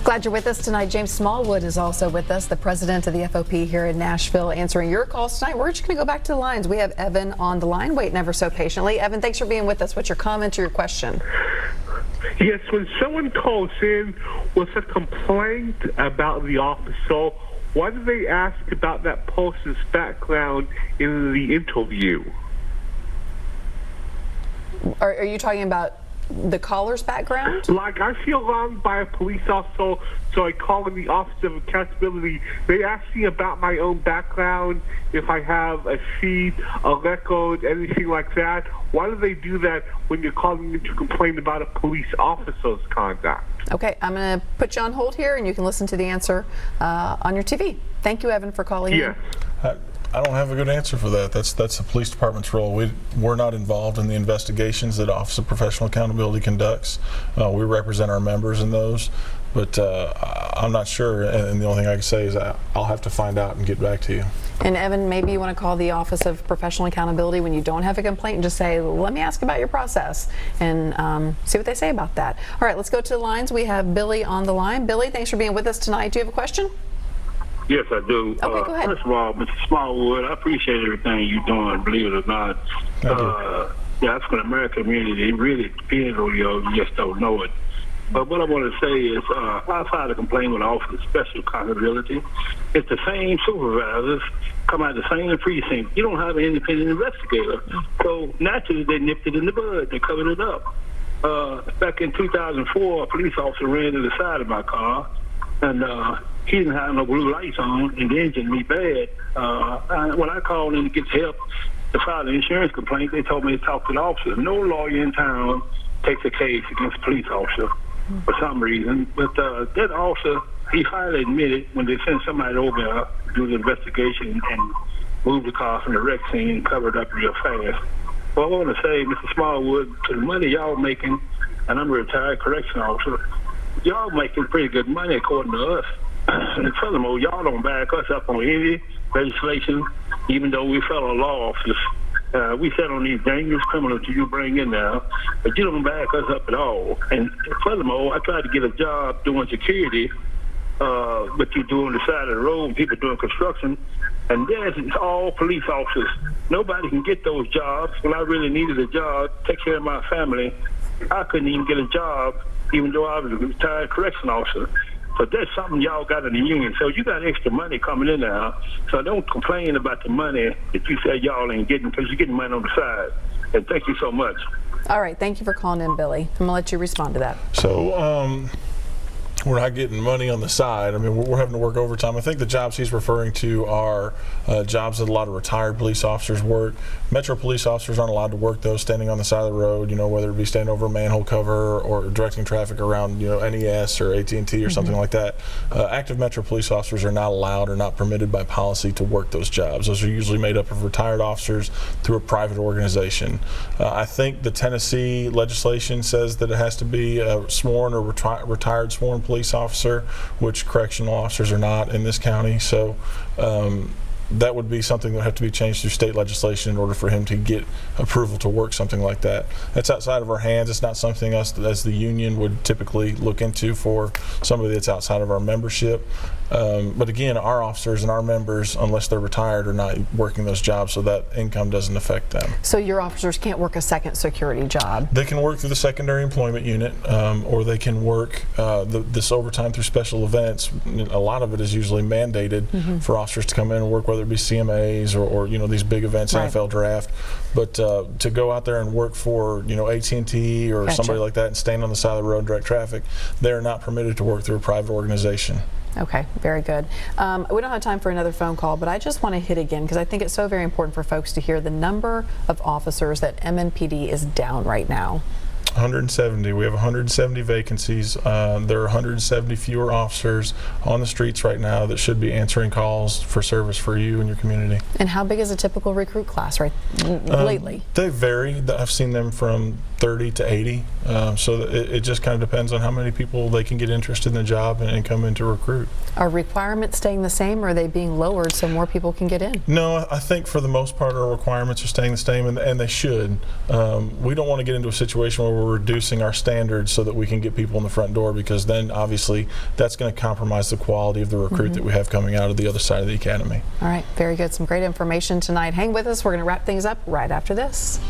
Glad you're with us tonight. James Smallwood is also with us, the president of the FOP here in Nashville, answering your calls tonight. We're just going to go back to the lines. We have Evan on the line, waiting ever so patiently. Evan, thanks for being with us. What's your comment or your question? Yes, when someone calls in with a complaint about the officer, why do they ask about that person's background in the interview? Are you talking about the caller's background? Like, I feel wronged by a police officer, so I call in the Office of Accountability. They ask me about my own background, if I have a feed, a record, anything like that. Why do they do that when you're calling in to complain about a police officer's conduct? Okay, I'm going to put you on hold here, and you can listen to the answer on your TV. Thank you, Evan, for calling in. I don't have a good answer for that. That's the police department's role. We're not involved in the investigations that Office of Professional Accountability conducts. We represent our members in those, but I'm not sure, and the only thing I can say is I'll have to find out and get back to you. And Evan, maybe you want to call the Office of Professional Accountability when you don't have a complaint and just say, let me ask about your process, and see what they say about that. All right, let's go to the lines. We have Billy on the line. Billy, thanks for being with us tonight. Do you have a question? Yes, I do. Okay, go ahead. First of all, Mr. Smallwood, I appreciate everything you're doing, believe it or not. The African American community, it really depends on you just don't know it. But what I want to say is, I filed a complaint with the Office of Special Accountability. It's the same supervisors come out of the same precinct. You don't have an independent investigator. So naturally, they nipped it in the bud. They covered it up. Back in 2004, a police officer ran to the side of my car, and he didn't have no blue lights on, and the engine me bad. When I called in to get help to file an insurance complaint, they told me to talk to the officer. No lawyer in town takes a case against a police officer for some reason. But that officer, he finally admitted when they sent somebody over there to do the investigation and move the car from the wreck scene and cover it up real fast. Well, I want to say, Mr. Smallwood, to the money y'all making, and I'm a retired correctional officer, y'all making pretty good money according to us. And furthermore, y'all don't back us up on any legislation, even though we fellow law officers. We set on these dangerous criminals that you bring in now, but you don't back us up at all. And furthermore, I tried to get a job doing security, but you do on the side of the road, people doing construction, and there's all police officers. Nobody can get those jobs. When I really needed a job, take care of my family, I couldn't even get a job, even though I was a retired correctional officer. So that's something y'all got in the union. So you got extra money coming in now. So don't complain about the money that you say y'all ain't getting, because you're getting money on the side. And thank you so much. All right, thank you for calling in, Billy. I'm gonna let you respond to that. So we're not getting money on the side. I mean, we're having to work overtime. I think the jobs he's referring to are jobs that a lot of retired police officers work. Metro police officers aren't allowed to work those standing on the side of the road, you know, whether it be standing over a manhole cover or directing traffic around, you know, NES or AT&T or something like that. Active Metro police officers are not allowed or not permitted by policy to work those jobs. Those are usually made up of retired officers through a private organization. I think the Tennessee legislation says that it has to be a sworn or retired sworn police officer, which correctional officers are not in this county. So that would be something that would have to be changed through state legislation in order for him to get approval to work something like that. That's outside of our hands. It's not something us as the union would typically look into for somebody that's outside of our membership. But again, our officers and our members, unless they're retired, are not working those jobs, so that income doesn't affect them. So your officers can't work a second security job? They can work through the secondary employment unit, or they can work this overtime through special events. A lot of it is usually mandated for officers to come in and work, whether it be CMAs or you know, these big events, right. NFL draft. But to go out there and work for, you know, AT&T or somebody like that and stand on the side of the road and direct traffic, they're not permitted to work through a private organization. Okay, very good. We don't have time for another phone call, but I just want to hit again, because I think it's so very important for folks to hear the number of officers that MNPD is down right now. 170. We have 170 vacancies. There are 170 fewer officers on the streets right now that should be answering calls for service for you and your community. And how big is a typical recruit class lately? They vary. I've seen them from 30 to 80. So it just kind of depends on how many people they can get interested in the job and come in to recruit. Are requirements staying the same, or are they being lowered so more people can get in? No, I think for the most part our requirements are staying the same, and they should. We don't want to get into a situation where we're reducing our standards so that we can get people in the front door, because then obviously that's going to compromise the quality of the recruit that we have coming out of the other side of the academy. All right, very good. Some great information tonight. Hang with us. We're going to wrap things up right after this.